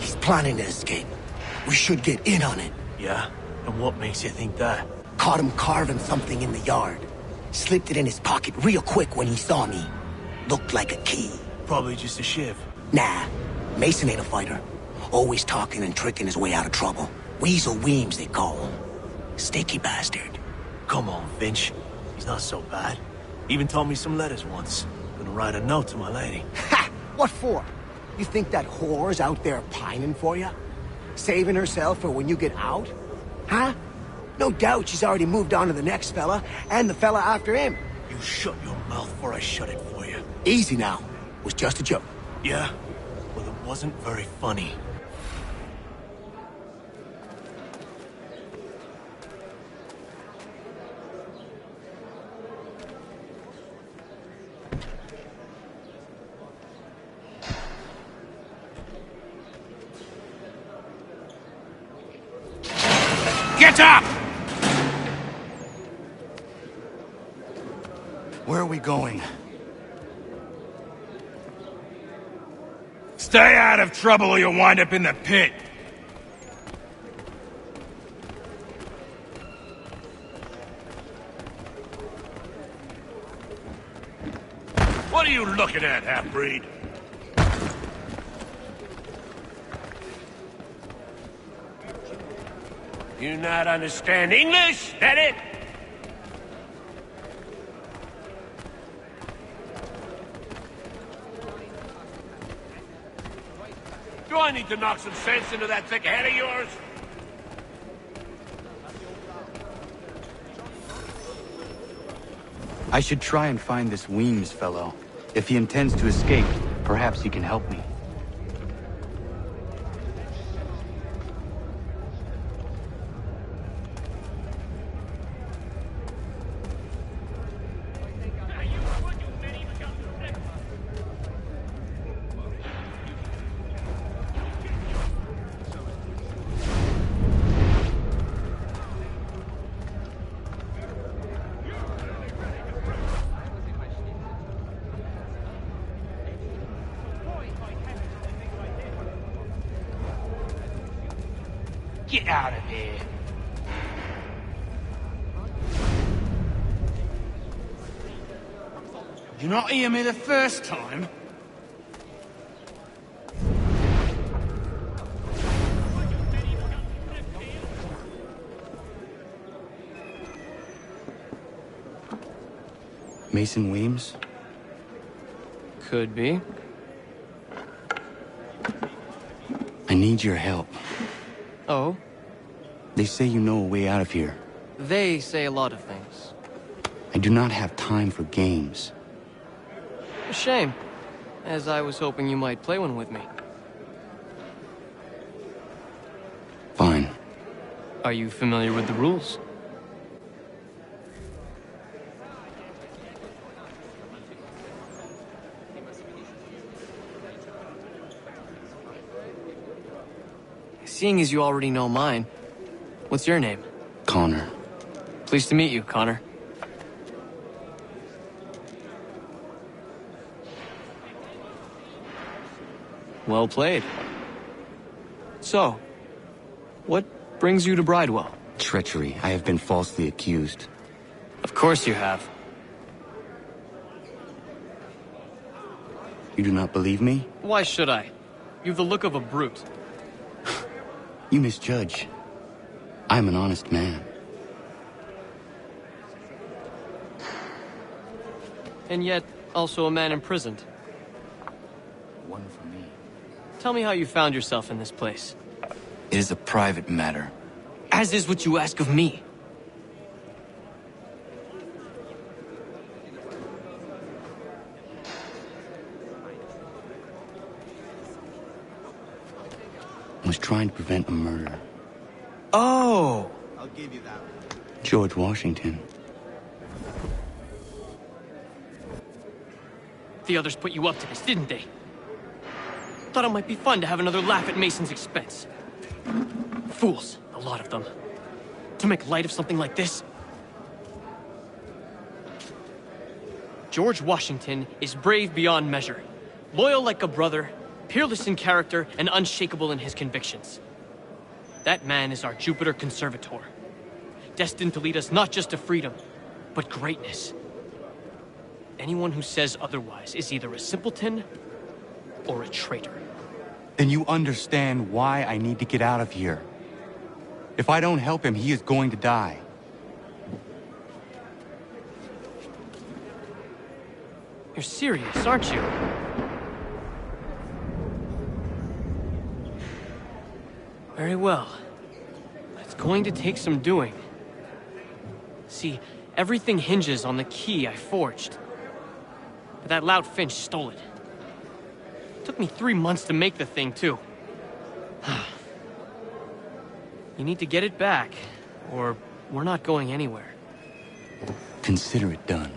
He's planning to escape. We should get in on it. Yeah? And what makes you think that? Caught him carving something in the yard. Slipped it in his pocket real quick when he saw me. Looked like a key. Probably just a shiv. Nah, Mason ain't a fighter. Always talking and tricking his way out of trouble. Weasel Weems, they call him. Sticky bastard. Come on, Finch. He's not so bad. Even told me some letters once. Gonna write a note to my lady. Ha! What for? You think that whore's out there pining for you? Saving herself for when you get out? Huh? No doubt she's already moved on to the next fella, and the fella after him. You shut your mouth before I shut it for you. Easy now. Was just a joke. Yeah? Well, it wasn't very funny. Get up! Where are we going? Stay out of trouble or you'll wind up in the pit. What are you looking at, half-breed? You not understand English? That it? Do I need to knock some sense into that thick head of yours? I should try and find this Weems fellow. If he intends to escape, perhaps he can help me. Get out of here. You not hear me the first time? Mason Weems? Could be. I need your help. Oh? They say you know a way out of here. They say a lot of things. I do not have time for games. A shame, as I was hoping you might play one with me. Fine. Are you familiar with the rules? Seeing as you already know mine, what's your name? Connor. Pleased to meet you, Connor. Well played. So, what brings you to Bridewell? Treachery. I have been falsely accused. Of course you have. You do not believe me? Why should I? You've the look of a brute. You misjudge. I am an honest man. And yet, also a man imprisoned. One for me. Tell me how you found yourself in this place. It is a private matter. As is what you ask of me. I was trying to prevent a murder. Oh! I'll give you that one. George Washington. The others put you up to this, didn't they? Thought it might be fun to have another laugh at Mason's expense. Fools, a lot of them. To make light of something like this. George Washington is brave beyond measure, loyal like a brother, Peerless in character and unshakable in his convictions. That man is our Jupiter Conservator, destined to lead us not just to freedom, but greatness. Anyone who says otherwise is either a simpleton or a traitor. Then you understand why I need to get out of here. If I don't help him, he is going to die. You're serious, aren't you? Very well. It's going to take some doing. See, everything hinges on the key I forged. But that lout Finch stole it. Took me 3 months to make the thing, too. You need to get it back, or we're not going anywhere. Consider it done.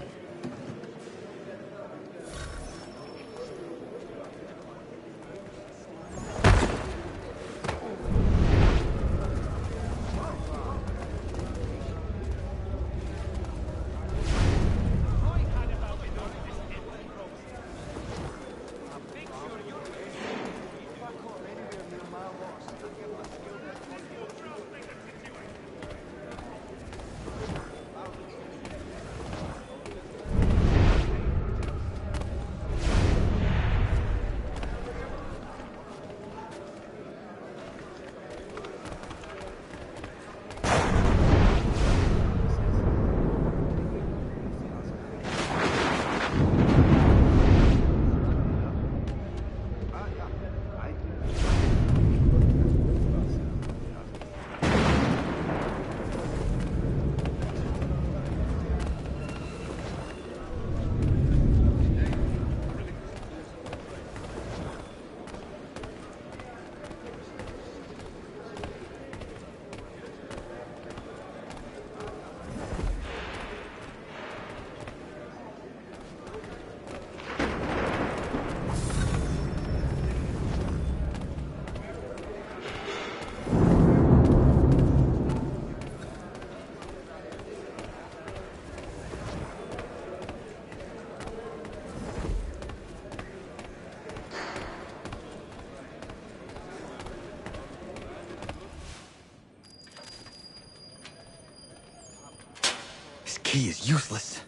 This key is useless.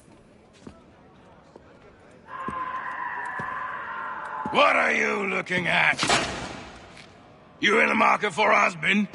What are you looking at? You in the market for a husband?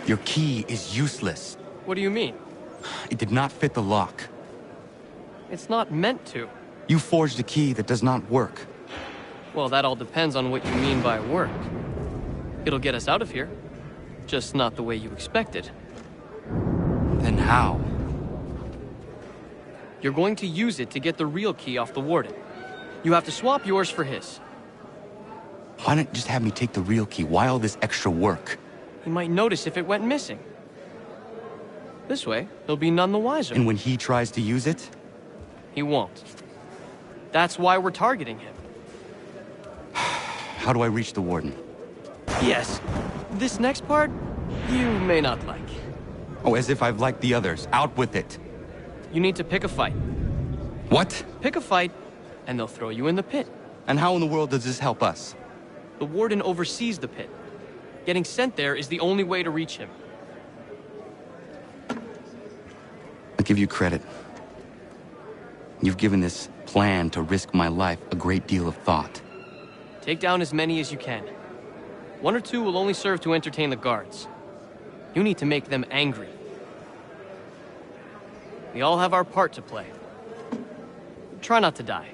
Your key is useless. What do you mean? It did not fit the lock. It's not meant to. You forged a key that does not work. Well, that all depends on what you mean by work. It'll get us out of here. Just not the way you expected. Then how? You're going to use it to get the real key off the warden. You have to swap yours for his. Why not just have me take the real key? Why all this extra work? He might notice if it went missing. This way, he'll be none the wiser. And when he tries to use it? He won't. That's why we're targeting him. How do I reach the warden? Yes. This next part, you may not like. Oh, as if I've liked the others. Out with it. You need to pick a fight. What? Pick a fight, and they'll throw you in the pit. And how in the world does this help us? The warden oversees the pit. Getting sent there is the only way to reach him. I'll give you credit. You've given this plan to risk my life a great deal of thought. Take down as many as you can. 1 or 2 will only serve to entertain the guards. You need to make them angry. We all have our part to play. Try not to die.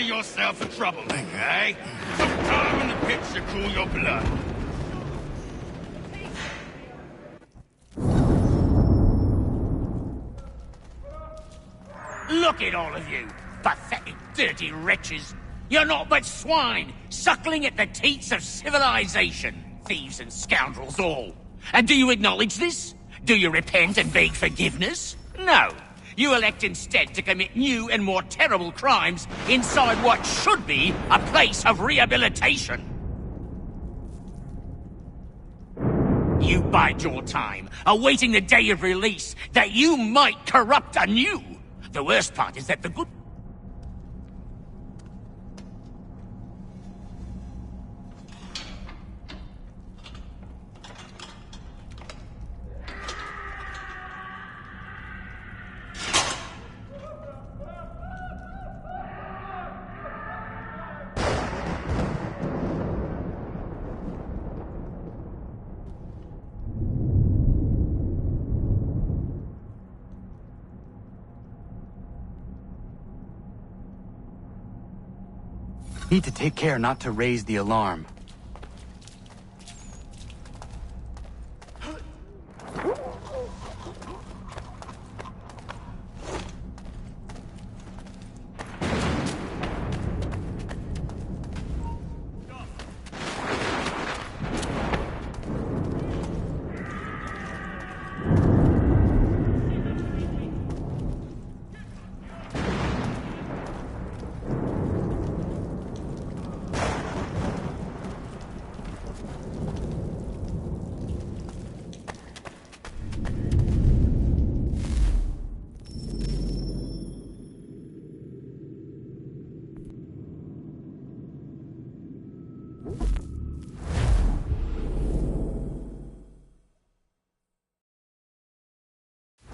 fancy yourself a troublemaker, eh? Some time in the pits to cool your blood. Look at all of you, pathetic, dirty wretches. You're not but swine, suckling at the teats of civilization. Thieves and scoundrels all. And do you acknowledge this? Do you repent and beg forgiveness? No. You elect instead to commit new and more terrible crimes inside what should be a place of rehabilitation. You bide your time, awaiting the day of release, that you might corrupt anew. The worst part is that the good... Need to take care not to raise the alarm.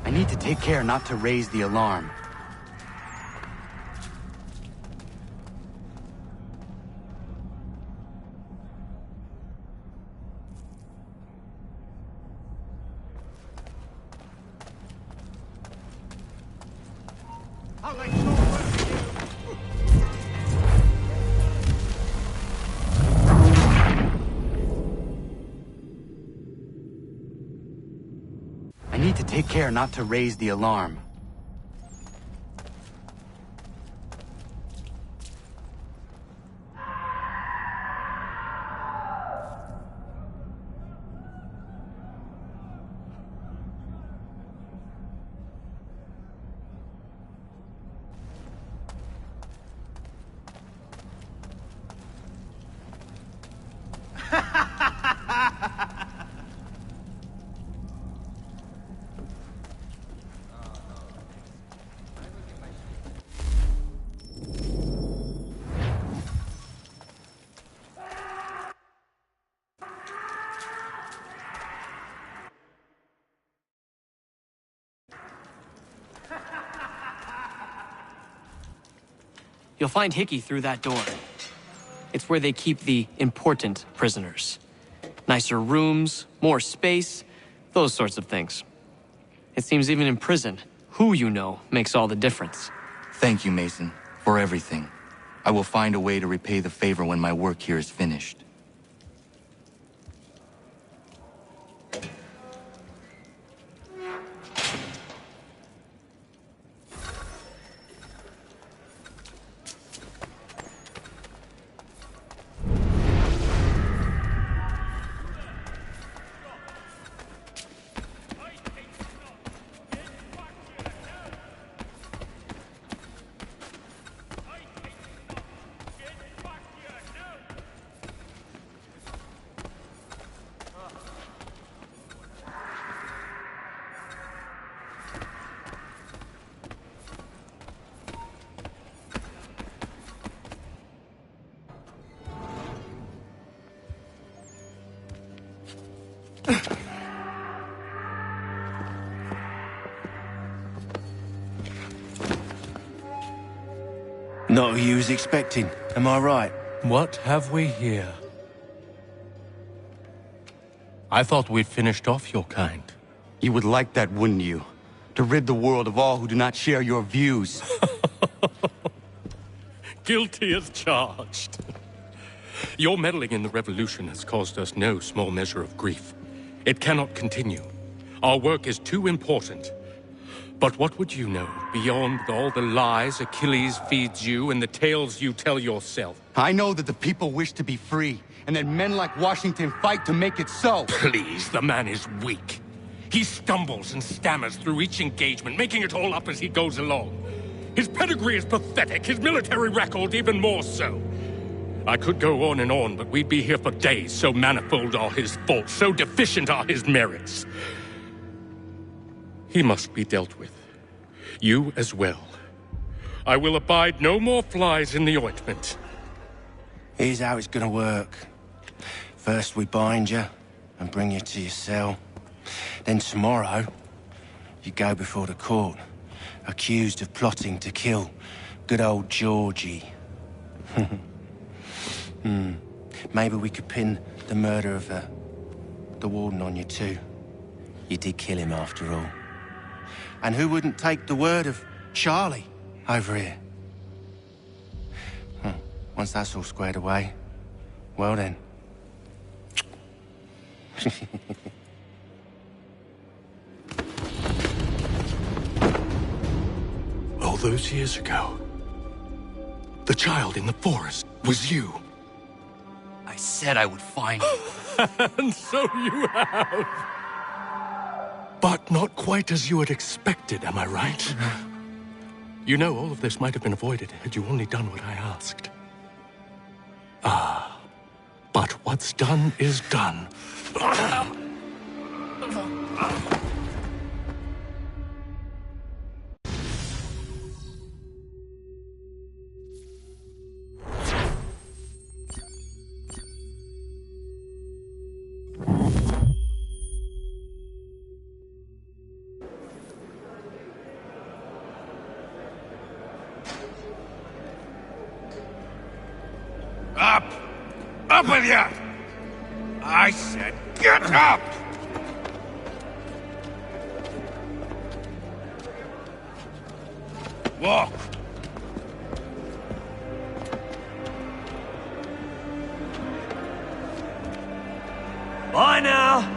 I need to take care not to raise the alarm. I need to take care not to raise the alarm. You'll find Hickey through that door. It's where they keep the important prisoners. Nicer rooms, more space, those sorts of things. It seems even in prison, who you know makes all the difference. Thank you, Mason, for everything. I will find a way to repay the favor when my work here is finished. Not who you was expecting, am I right? What have we here? I thought we'd finished off your kind. You would like that, wouldn't you? To rid the world of all who do not share your views. guilty as charged. Your meddling in the revolution has caused us no small measure of grief. It cannot continue. Our work is too important. But what would you know beyond all the lies Achilles feeds you and the tales you tell yourself? I know that the people wish to be free, and that men like Washington fight to make it so. Please, the man is weak. He stumbles and stammers through each engagement, making it all up as he goes along. His pedigree is pathetic, his military record even more so. I could go on and on, but we'd be here for days, so manifold are his faults, so deficient are his merits. He must be dealt with. You as well. I will abide no more flies in the ointment. Here's how it's gonna work. First we bind you and bring you to your cell. Then tomorrow, you go before the court, accused of plotting to kill good old Georgie. Maybe we could pin the murder of the warden on you too. You did kill him after all. And who wouldn't take the word of Charlie over here? Once that's all squared away, well then. All those years ago, the child in the forest was you. I said I would find you. And so you have. But not quite as you had expected, am I right? You know, all of this might have been avoided had you only done what I asked. But what's done is done. Up! Up with you! I said get up! Walk! Bye now!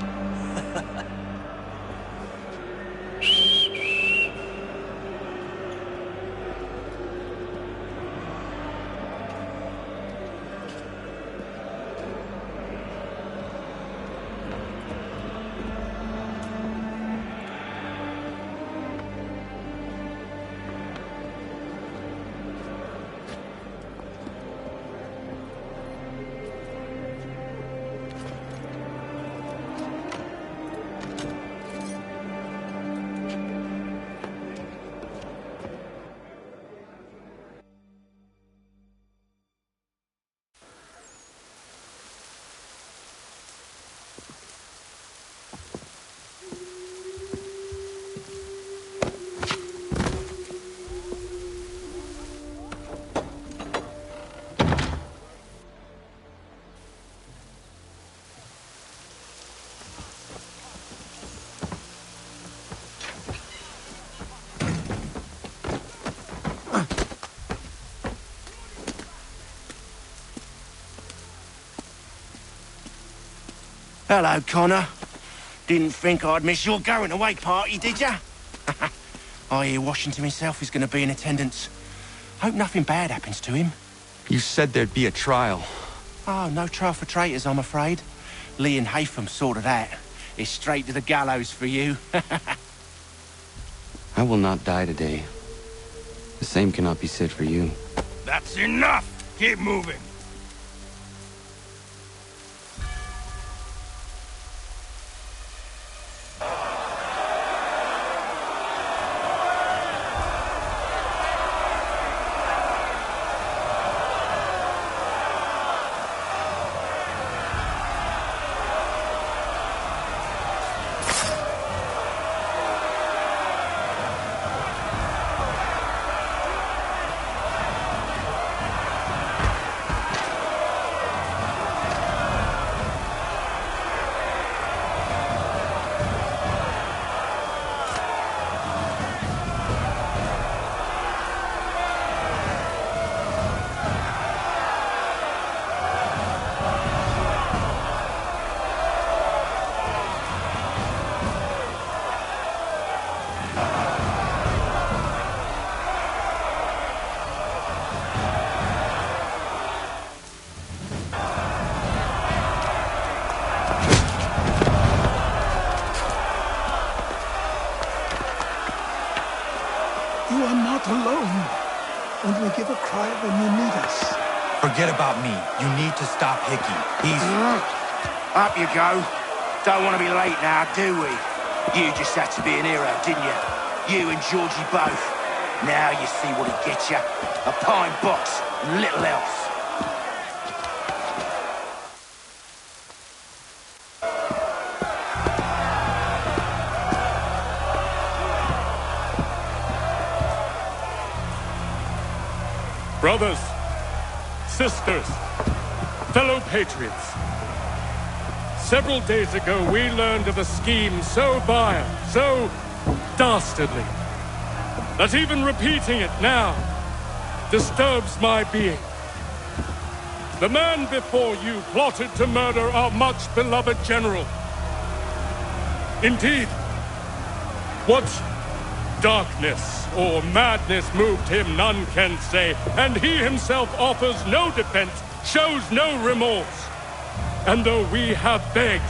Hello, Connor. Didn't think I'd miss your going away party, did ya? I hear Washington himself is going to be in attendance. Hope nothing bad happens to him. You said there'd be a trial. Oh, no trial for traitors, I'm afraid. Lee and Haytham sorted that. It's straight to the gallows for you. I will not die today. The same cannot be said for you. That's enough! Keep moving! Forget about me. You need to stop Hickey. He's... Up you go. Don't want to be late now, do we? You just had to be an hero, didn't you? You and Georgie both. Now you see what he gets you. A pine box and little else. Brothers, sisters, fellow patriots. Several days ago, we learned of a scheme so vile, so dastardly, that even repeating it now disturbs my being. The man before you plotted to murder our much-beloved general. Indeed, what darkness or madness moved him, none can say, and he himself offers no defense, shows no remorse. And though we have begged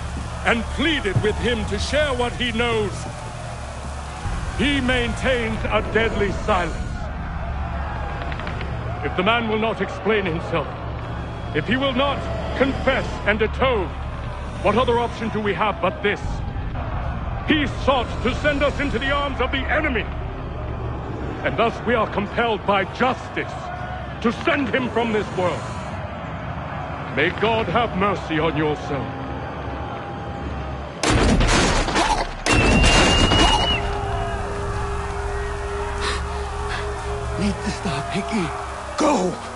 and pleaded with him to share what he knows, he maintains a deadly silence. If the man will not explain himself, if he will not confess and atone, what other option do we have but this? He sought to send us into the arms of the enemy. And thus we are compelled by justice to send him from this world. May God have mercy on your soul. Need to stop, Hickey. Go!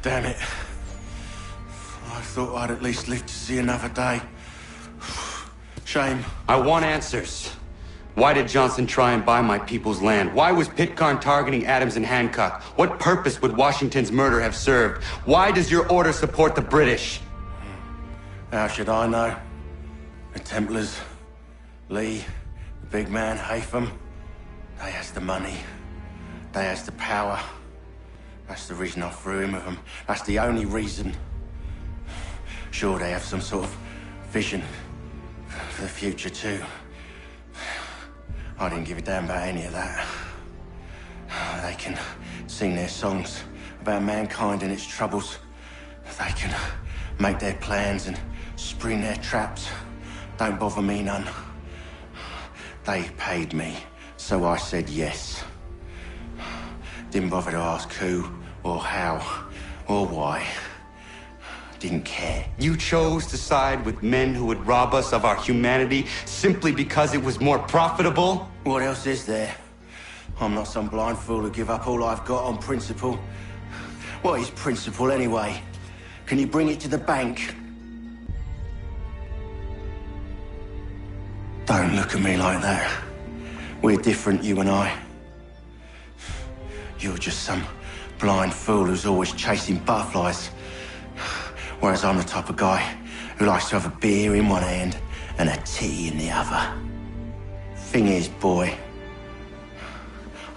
Damn it. I thought I'd at least live to see another day. Shame. I want answers. Why did Johnson try and buy my people's land? Why was Pitcairn targeting Adams and Hancock? What purpose would Washington's murder have served? Why does your order support the British? How should I know? The Templars, Lee, the big man, Haytham, they has the money. They has the power. That's the reason I threw in with them. That's the only reason. Sure, they have some sort of vision for the future, too. I didn't give a damn about any of that. They can sing their songs about mankind and its troubles. They can make their plans and spring their traps. Don't bother me none. They paid me, so I said yes. Didn't bother to ask who, or how, or why. Didn't care. You chose to side with men who would rob us of our humanity simply because it was more profitable? What else is there? I'm not some blind fool who give up all I've got on principle. What is principle, anyway? Can you bring it to the bank? Don't look at me like that. We're different, you and I. You're just some blind fool who's always chasing butterflies. Whereas I'm the type of guy who likes to have a beer in one hand and a tea in the other. Thing is, boy,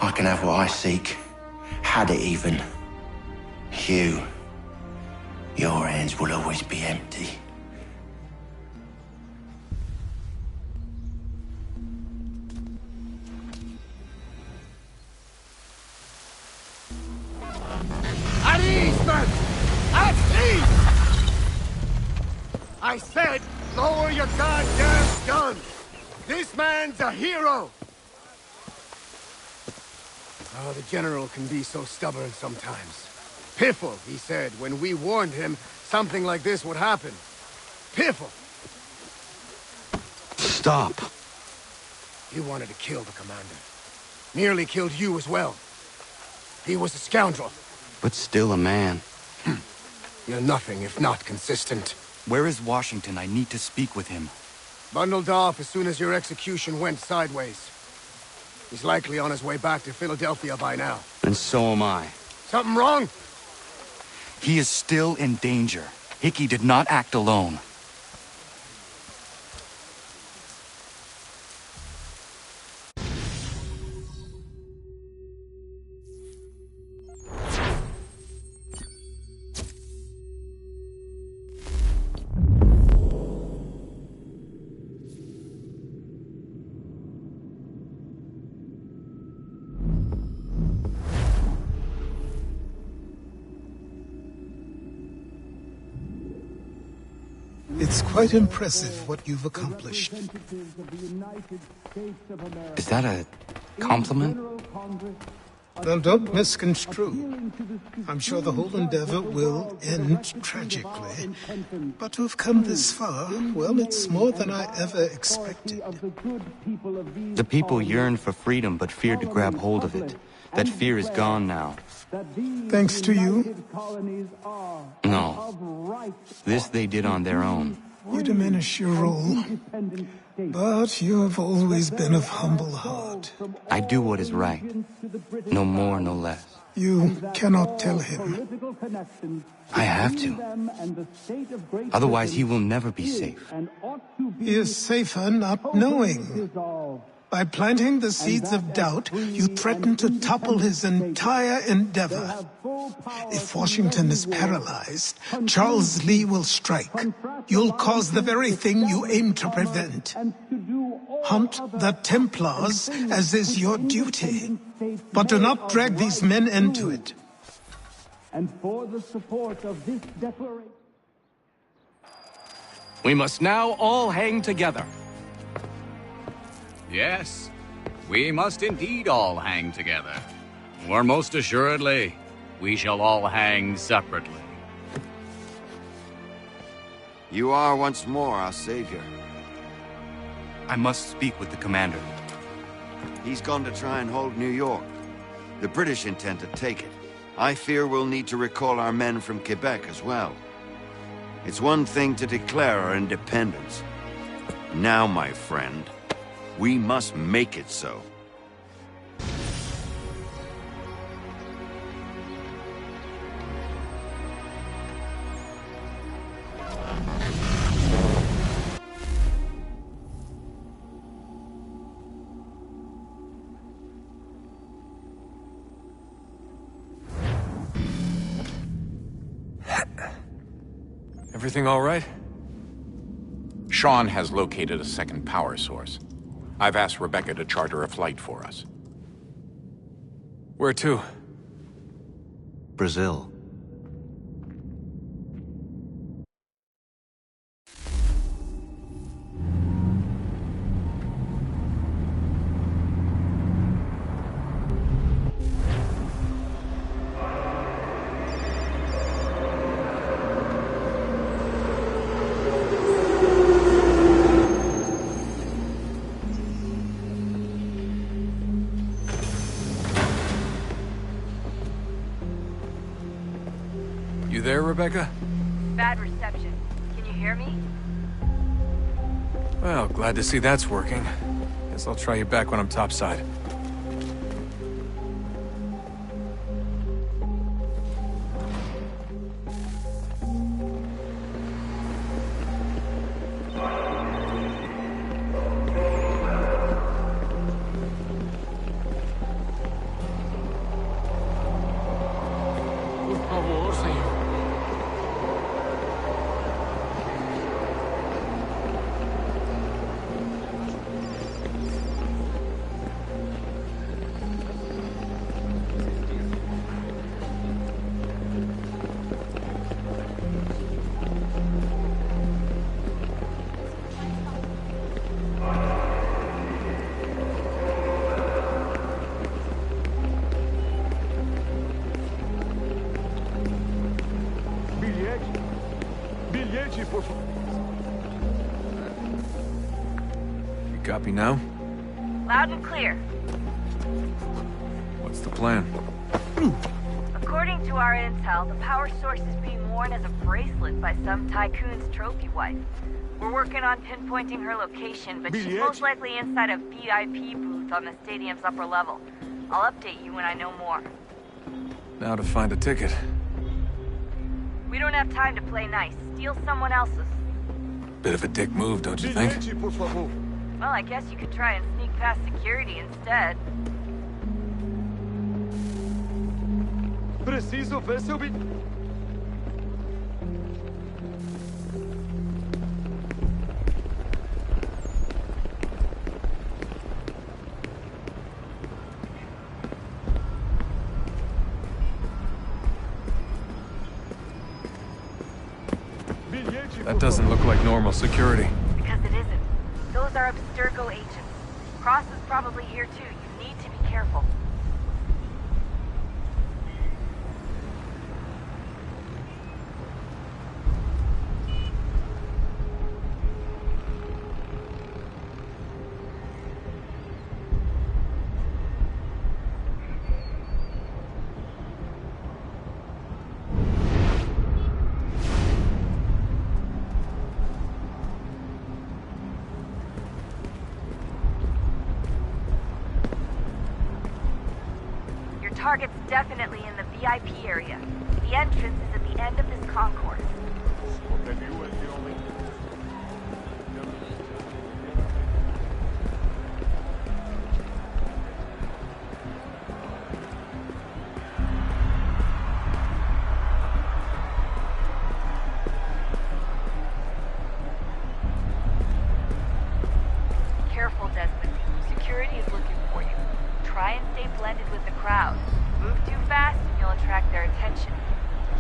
I can have what I seek. Had it even. Your hands will always be empty. At ease, men! At ease! I said, lower your goddamn gun! This man's a hero! Oh, the General can be so stubborn sometimes. Piffle, he said, when we warned him something like this would happen. Piffle! Stop. He wanted to kill the commander. Nearly killed you as well. He was a scoundrel. But still a man. You're nothing if not consistent. Where is Washington? I need to speak with him. Bundled off as soon as your execution went sideways. He's likely on his way back to Philadelphia by now. And so am I. Something wrong? He is still in danger. Hickey did not act alone. It's quite impressive what you've accomplished. Is that a compliment? Now, don't misconstrue. I'm sure the whole endeavor will end tragically. But to have come this far, well, it's more than I ever expected. The people yearn for freedom but feared to grab hold of it. That fear is gone now. Thanks to you? No. This they did on their own. You diminish your role. But you have always been of humble heart. I do what is right. No more, no less. You cannot tell him. I have to. Otherwise, he will never be safe. He is safer not knowing. By planting the seeds of doubt, you threaten to topple his entire endeavor. If Washington is paralyzed, Charles Lee will strike. You'll cause the very thing you aim to prevent. Hunt the Templars, as is your duty. But do not drag these men into it. And for the support of this declaration... We must now all hang together. Yes, we must indeed all hang together. Or most assuredly, we shall all hang separately. You are once more our savior. I must speak with the commander. He's gone to try and hold New York. The British intend to take it. I fear we'll need to recall our men from Quebec as well. It's one thing to declare our independence. Now, my friend, we must make it so. Everything all right? Sean has located a second power source. I've asked Rebecca to charter a flight for us. Where to? Brazil. You there, Rebecca? Bad reception. Can you hear me? Well, glad to see that's working. Guess I'll try you back when I'm topside. You copy now? Loud and clear. What's the plan? According to our intel, the power source is being worn as a bracelet by some tycoon's trophy wife. We're working on pinpointing her location, but she's most likely inside a VIP booth on the stadium's upper level. I'll update you when I know more. Now to find a ticket. We don't have time to play nice. Steal someone else's. Bit of a dick move, don't you think? Well, I guess you could try and sneak past security instead. Preciso ver seu That doesn't look like normal security. Because it isn't. Those are Abstergo agents. Cross is probably here too. You need to be careful. Target's definitely in the VIP area. The entrance is at the end of this concourse. Careful, Desmond. Security is looking for you. Try and stay blended with the crowd. Move too fast and you'll attract their attention.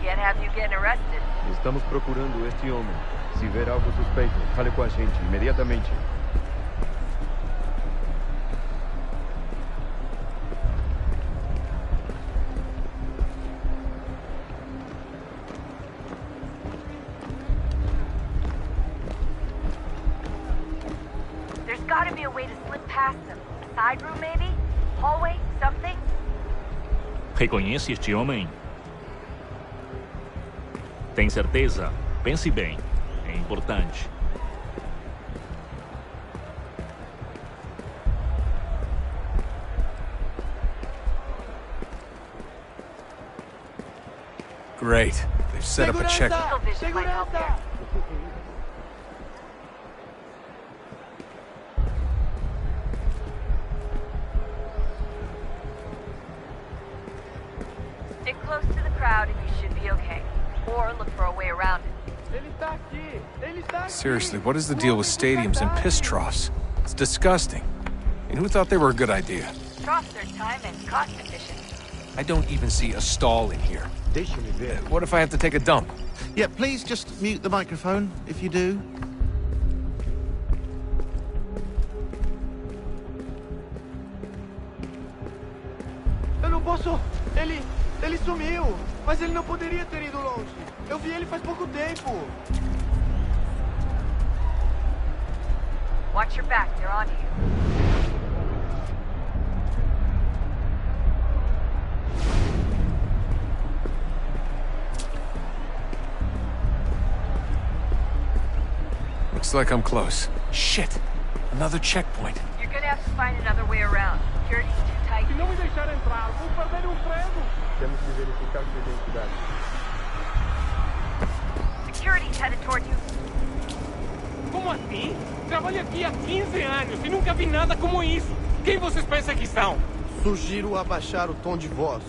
Can't have you getting arrested. Estamos procurando este homem. Se ver algo suspeito, fale com a gente imediatamente. There's gotta be a way to slip past them. A side room, maybe? Hallway? Something? Reconhece este homem? Tem certeza? Pense bem. É importante. Great. They've set up a check. Stick close to the crowd and you should be okay. Or look for a way around it. Seriously, what is the deal with stadiums and piss troughs? It's disgusting. And who thought they were a good idea? Troughs are time and cost efficient. I don't even see a stall in here. What if I have to take a dump? Yeah, please just mute the microphone, if you do. Eu não posso... Ele sumiu, mas ele não poderia ter ido longe. Eu vi ele faz pouco tempo. Watch your back, they're on you. Looks like I'm close. Shit! Another checkpoint. You're gonna have to find another way around. Security's too tight. Se não me deixar entrar, vou perder emprego. Temos que verificar sua identidade. Security's headed toward you. Como assim? Trabalho aqui há 15 anos e nunca vi nada como isso. Quem vocês pensam que são? Sugiro abaixar o tom de voz.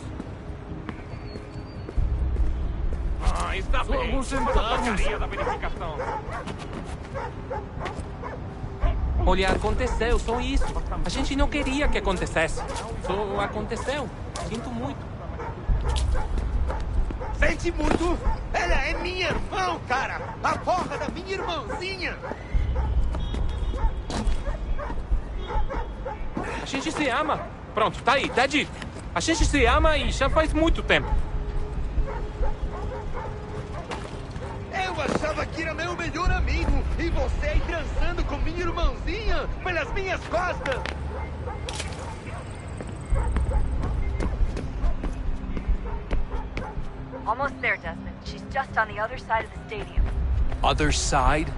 Ah, está bem. Vamos sentar. Porcaria da verificação. Olha, aconteceu, só isso. A gente não queria que acontecesse. Só aconteceu. Sinto muito. Sente muito? Ela é minha irmã, cara! A porra da minha irmãzinha! A gente se ama. Pronto, tá aí, tá dito. A gente se ama e já faz muito tempo. Eu achava que era meu melhor amigo e você aí transando com minha irmãzinha pelas minhas costas! Almost there, Desmond. She's just on the other side of the stadium. Other side?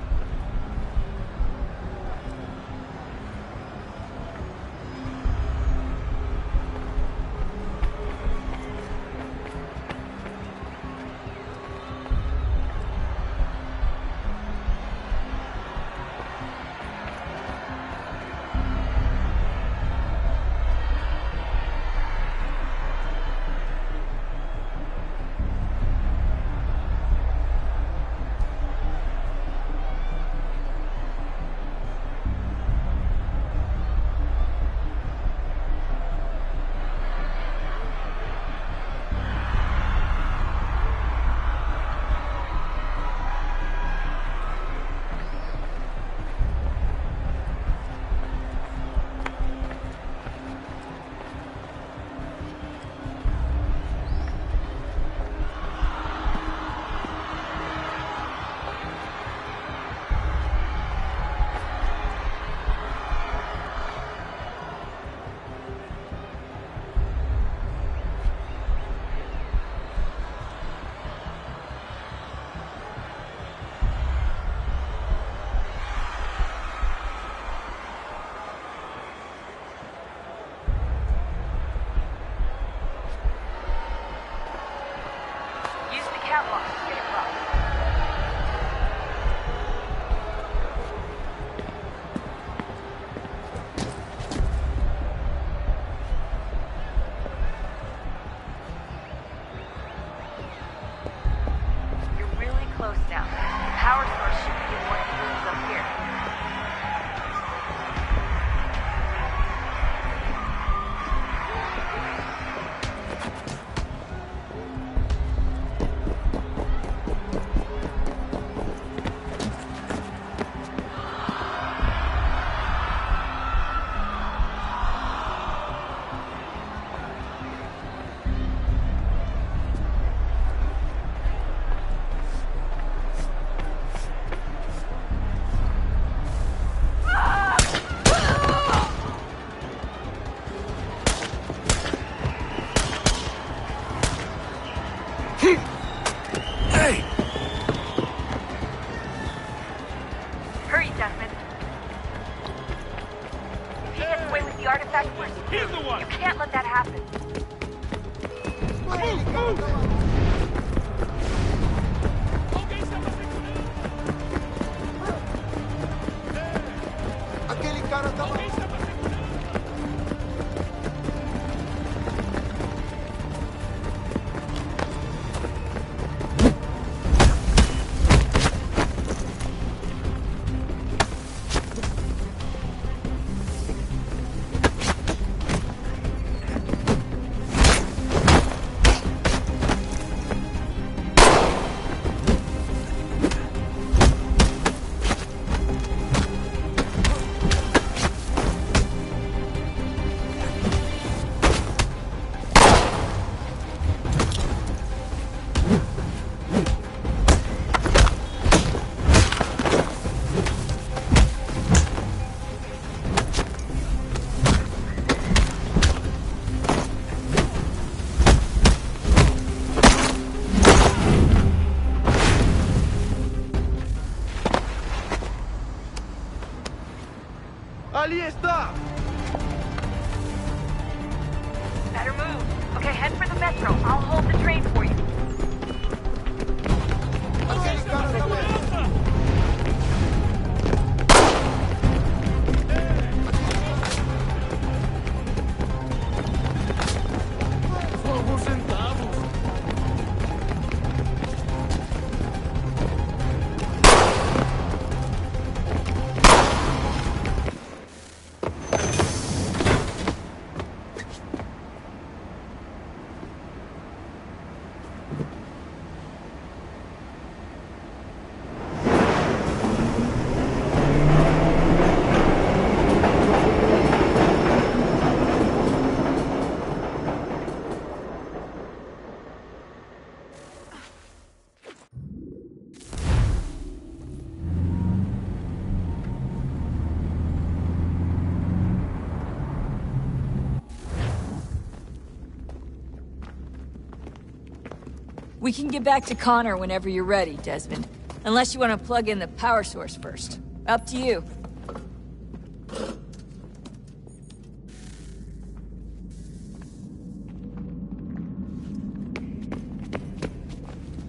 Ali está! Better move. Okay, head for the metro. I'll hold the train for you. We can get back to Connor whenever you're ready, Desmond. Unless you want to plug in the power source first. Up to you.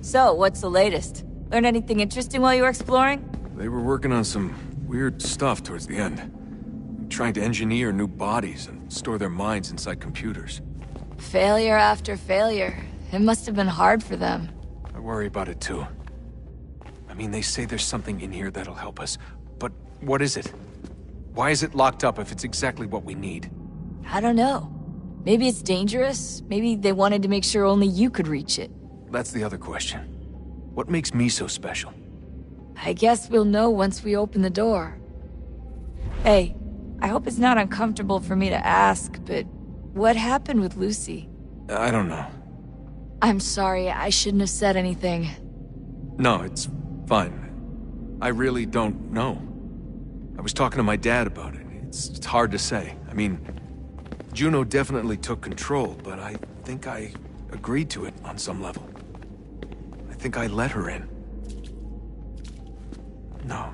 So, what's the latest? Learn anything interesting while you were exploring? They were working on some weird stuff towards the end. Trying to engineer new bodies and store their minds inside computers. Failure after failure. It must have been hard for them. I worry about it too. I mean, they say there's something in here that'll help us. But what is it? Why is it locked up if it's exactly what we need? I don't know. Maybe it's dangerous. Maybe they wanted to make sure only you could reach it. That's the other question. What makes me so special? I guess we'll know once we open the door. Hey, I hope it's not uncomfortable for me to ask, but what happened with Lucy? I don't know. I'm sorry, I shouldn't have said anything. No, it's fine. I really don't know. I was talking to my dad about it. It's hard to say. I mean, Juno definitely took control, but I think I agreed to it on some level. I think I let her in. No.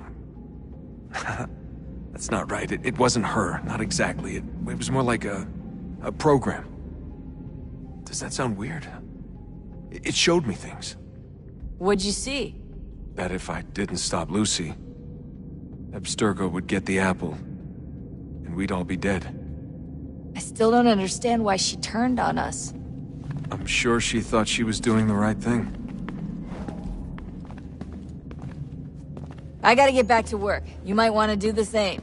That's not right. It wasn't her. Not exactly. It was more like a program. Does that sound weird? It showed me things. What'd you see? That if I didn't stop Lucy, Abstergo would get the apple, and we'd all be dead. I still don't understand why she turned on us. I'm sure she thought she was doing the right thing. I gotta get back to work. You might want to do the same.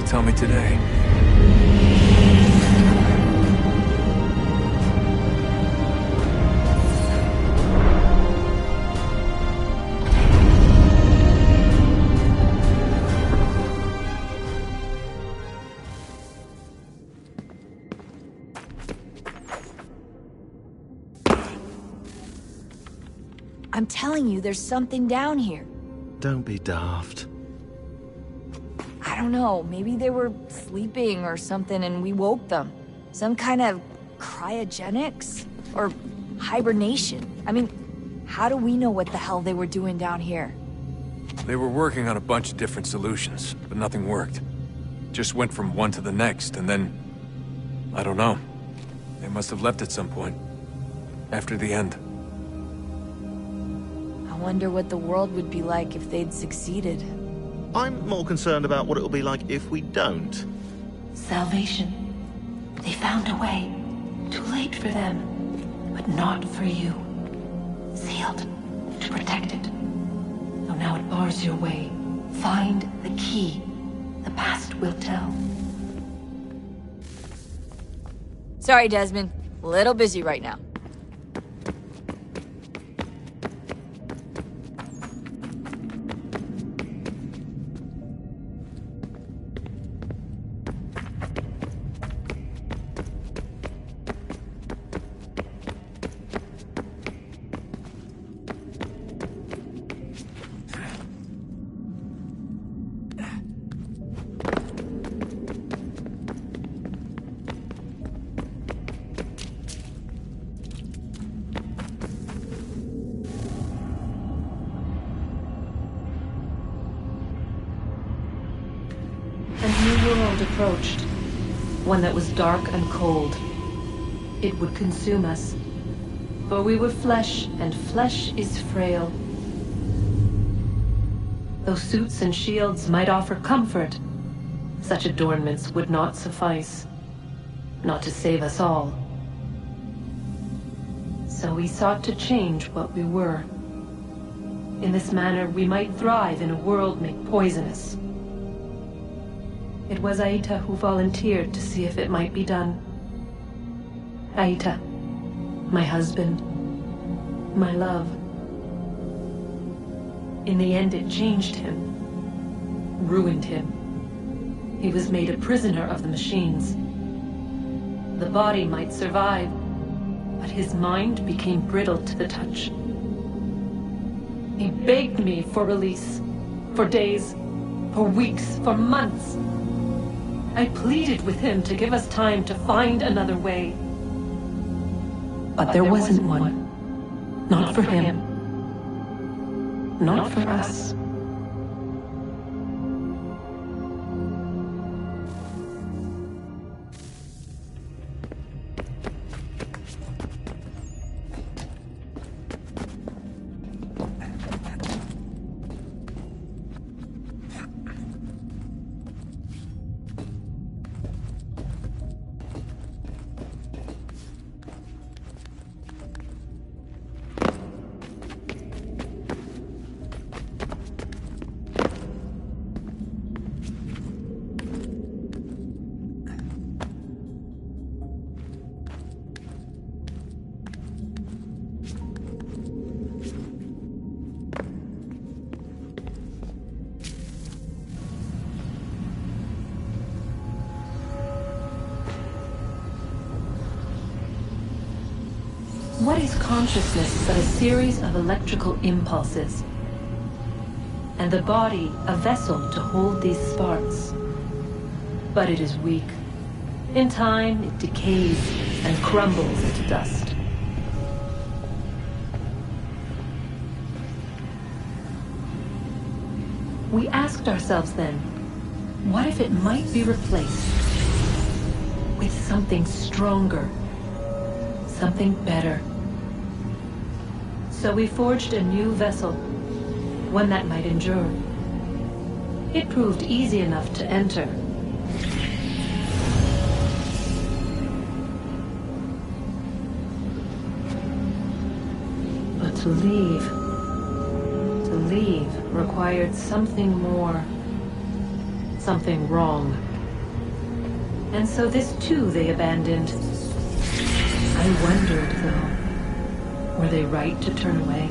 Tell me today. I'm telling you, there's something down here. Don't be daft. I don't know, maybe they were sleeping or something and we woke them. Some kind of cryogenics? Or hibernation. I mean, how do we know what the hell they were doing down here? They were working on a bunch of different solutions, but nothing worked. Just went from one to the next, and then... I don't know. They must have left at some point. After the end. I wonder what the world would be like if they'd succeeded. I'm more concerned about what it'll be like if we don't. Salvation. They found a way. Too late for them, but not for you. Sealed to protect it. Though now it bars your way. Find the key. The past will tell. Sorry, Desmond. A little busy right now. Approached, one that was dark and cold. It would consume us, for we were flesh, and flesh is frail. Though suits and shields might offer comfort, such adornments would not suffice, not to save us all. So we sought to change what we were. In this manner, we might thrive in a world made poisonous. It was Aita who volunteered to see if it might be done. Aita, my husband, my love. In the end, it changed him, ruined him. He was made a prisoner of the machines. The body might survive, but his mind became brittle to the touch. He begged me for release, for days, for weeks, for months. I pleaded with him to give us time to find another way. But there wasn't one. Not for him. Not for us. What is consciousness but a series of electrical impulses? And the body a vessel to hold these sparks. But it is weak. In time, it decays and crumbles into dust. We asked ourselves then, what if it might be replaced with something stronger, something better? So we forged a new vessel, one that might endure. It proved easy enough to enter. But to leave required something more, something wrong. And so this too they abandoned. I wondered, though, were they right to turn away?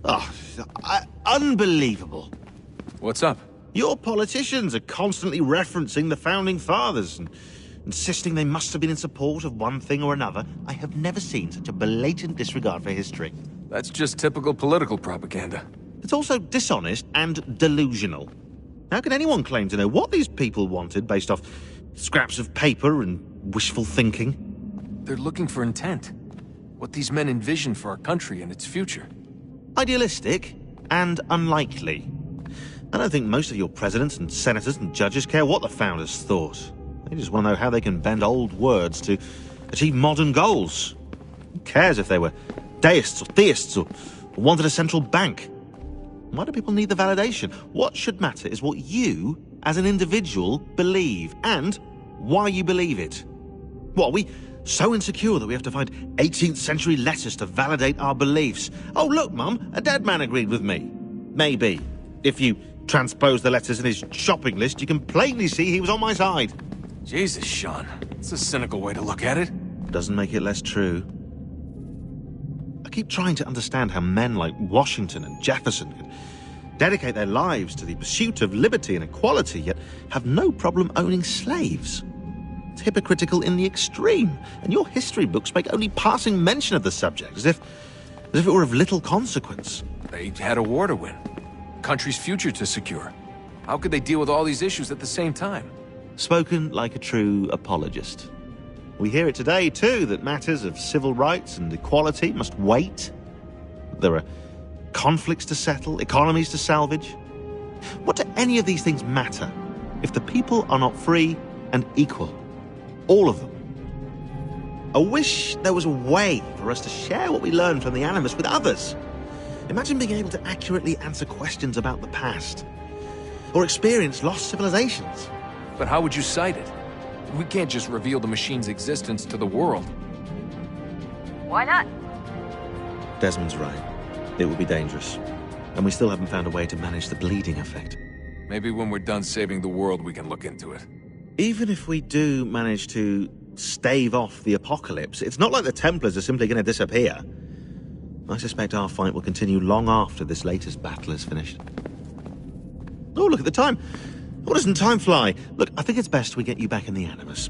Oh, unbelievable. What's up? Your politicians are constantly referencing the Founding Fathers and insisting they must have been in support of one thing or another. I have never seen such a blatant disregard for history. That's just typical political propaganda. It's also dishonest and delusional. How can anyone claim to know what these people wanted based off scraps of paper and wishful thinking? They're looking for intent. What these men envision for our country and its future. Idealistic and unlikely. I don't think most of your presidents and senators and judges care what the founders thought. They just want to know how they can bend old words to achieve modern goals. Who cares if they were deists or theists or wanted a central bank? Why do people need the validation? What should matter is what you, as an individual, believe, and why you believe it. What, are we so insecure that we have to find 18th century letters to validate our beliefs? Oh, look, Mum, a dead man agreed with me. Maybe. If you transpose the letters in his shopping list, you can plainly see he was on my side. Jesus, Sean. It's a cynical way to look at it. Doesn't make it less true. I keep trying to understand how men like Washington and Jefferson can dedicate their lives to the pursuit of liberty and equality, yet have no problem owning slaves. It's hypocritical in the extreme, and your history books make only passing mention of the subject, as if it were of little consequence. They had a war to win. Country's future to secure. How could they deal with all these issues at the same time? Spoken like a true apologist. We hear it today, too, that matters of civil rights and equality must wait. There are conflicts to settle, economies to salvage. What do any of these things matter if the people are not free and equal? All of them. I wish there was a way for us to share what we learn from the Animus with others. Imagine being able to accurately answer questions about the past, or experience lost civilizations. But how would you cite it? We can't just reveal the machine's existence to the world. Why not? Desmond's right. It would be dangerous. And we still haven't found a way to manage the bleeding effect. Maybe when we're done saving the world, we can look into it. Even if we do manage to stave off the apocalypse, it's not like the Templars are simply going to disappear. I suspect our fight will continue long after this latest battle is finished. Oh, look at the time. Oh, doesn't time fly? Look, I think it's best we get you back in the Animus,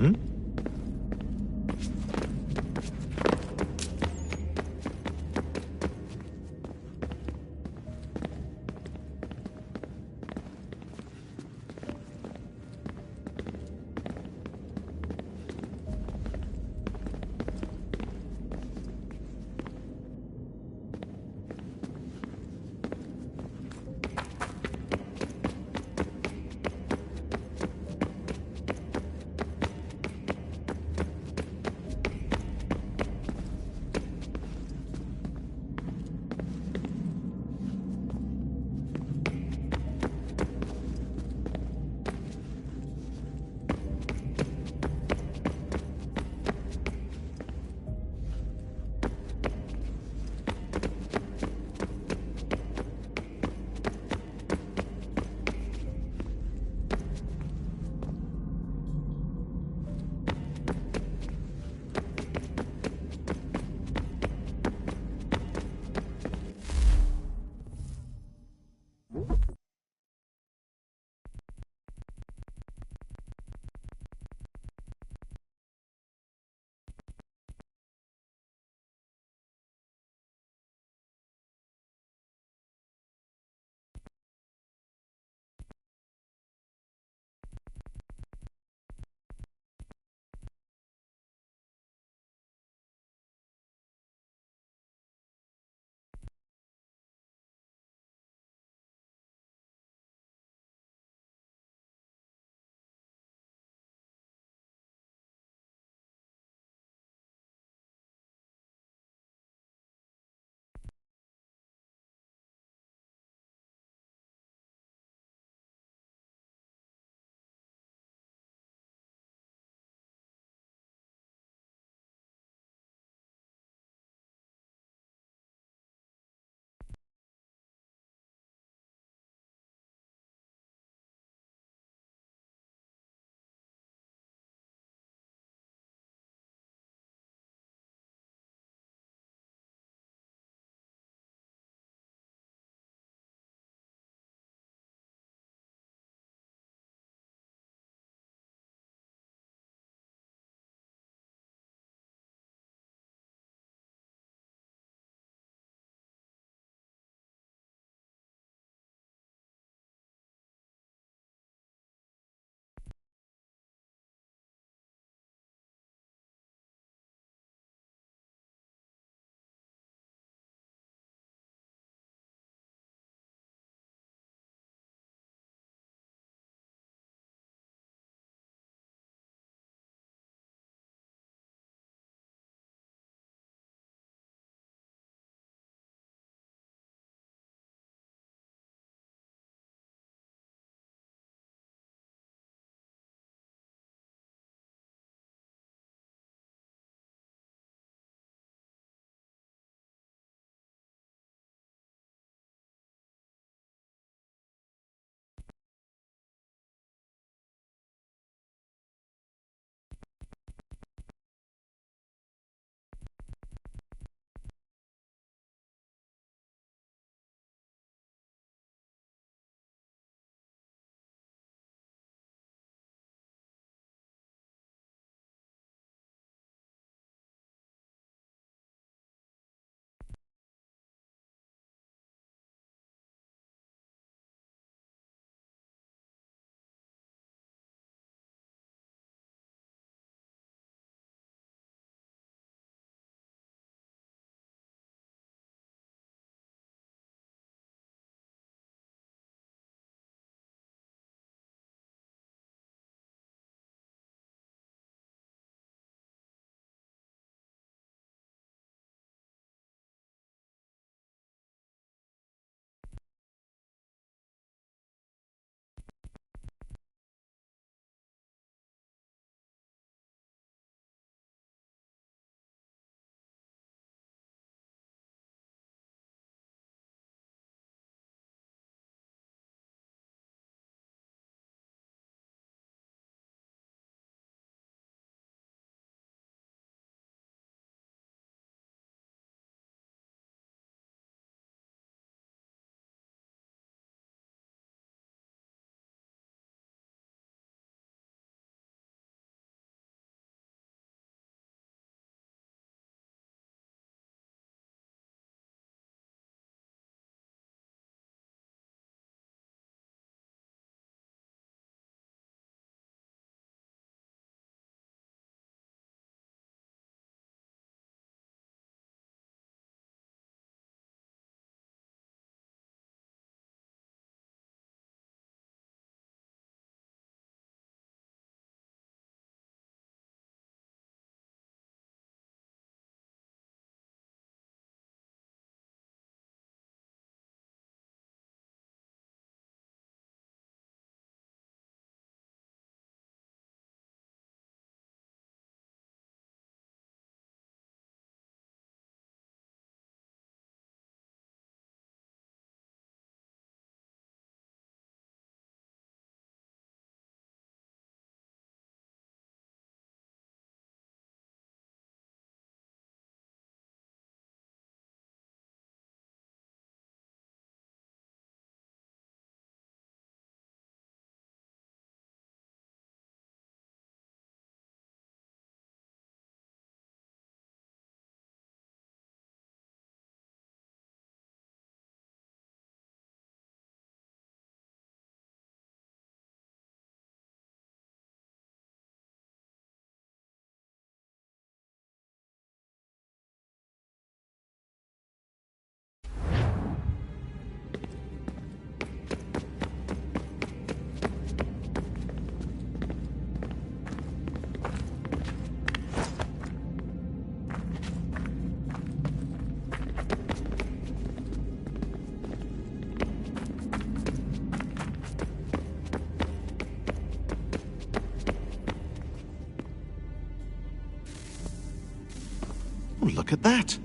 look at that.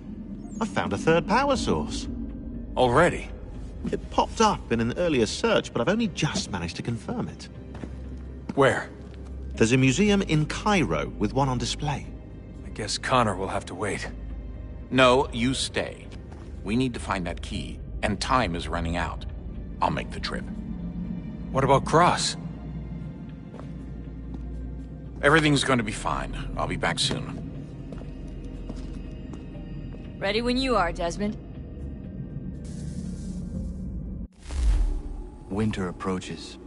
I found a third power source. Already? It popped up in an earlier search, but I've only just managed to confirm it. Where? There's a museum in Cairo with one on display. I guess Connor will have to wait. No, you stay. We need to find that key, and time is running out. I'll make the trip. What about Cross? Everything's going to be fine. I'll be back soon. Ready when you are, Desmond. Winter approaches.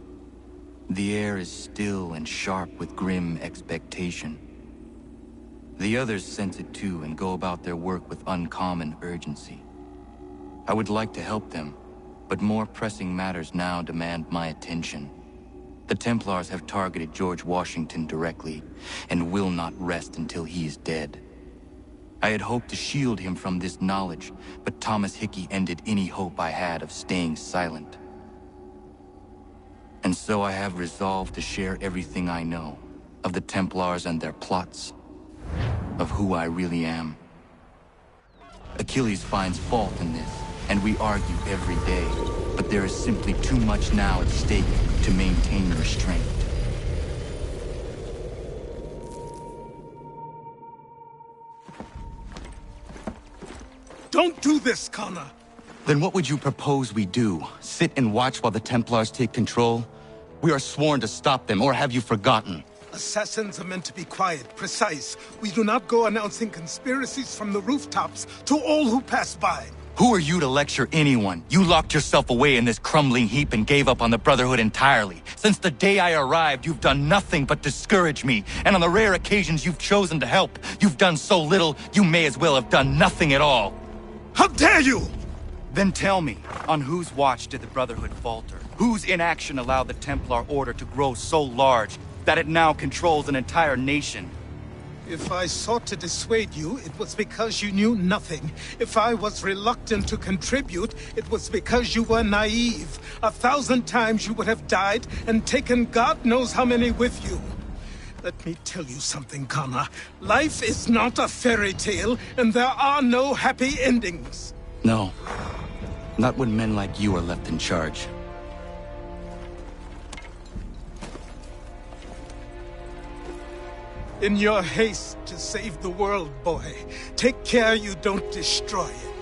The air is still and sharp with grim expectation. The others sense it too and go about their work with uncommon urgency. I would like to help them, but more pressing matters now demand my attention. The Templars have targeted George Washington directly, and will not rest until he is dead. I had hoped to shield him from this knowledge, but Thomas Hickey ended any hope I had of staying silent. And so I have resolved to share everything I know of the Templars and their plots, of who I really am. Achilles finds fault in this, and we argue every day, but there is simply too much now at stake to maintain restraint. Don't do this, Connor! Then what would you propose we do? Sit and watch while the Templars take control? We are sworn to stop them, or have you forgotten? Assassins are meant to be quiet, precise. We do not go announcing conspiracies from the rooftops to all who pass by. Who are you to lecture anyone? You locked yourself away in this crumbling heap and gave up on the Brotherhood entirely. Since the day I arrived, you've done nothing but discourage me. And on the rare occasions you've chosen to help, you've done so little, you may as well have done nothing at all. How dare you! Then tell me, on whose watch did the Brotherhood falter? Whose inaction allowed the Templar Order to grow so large that it now controls an entire nation? If I sought to dissuade you, it was because you knew nothing. If I was reluctant to contribute, it was because you were naive. 1,000 times you would have died and taken God knows how many with you. Let me tell you something, Connor. Life is not a fairy tale, and there are no happy endings. No. Not when men like you are left in charge. In your haste to save the world, boy, take care you don't destroy it.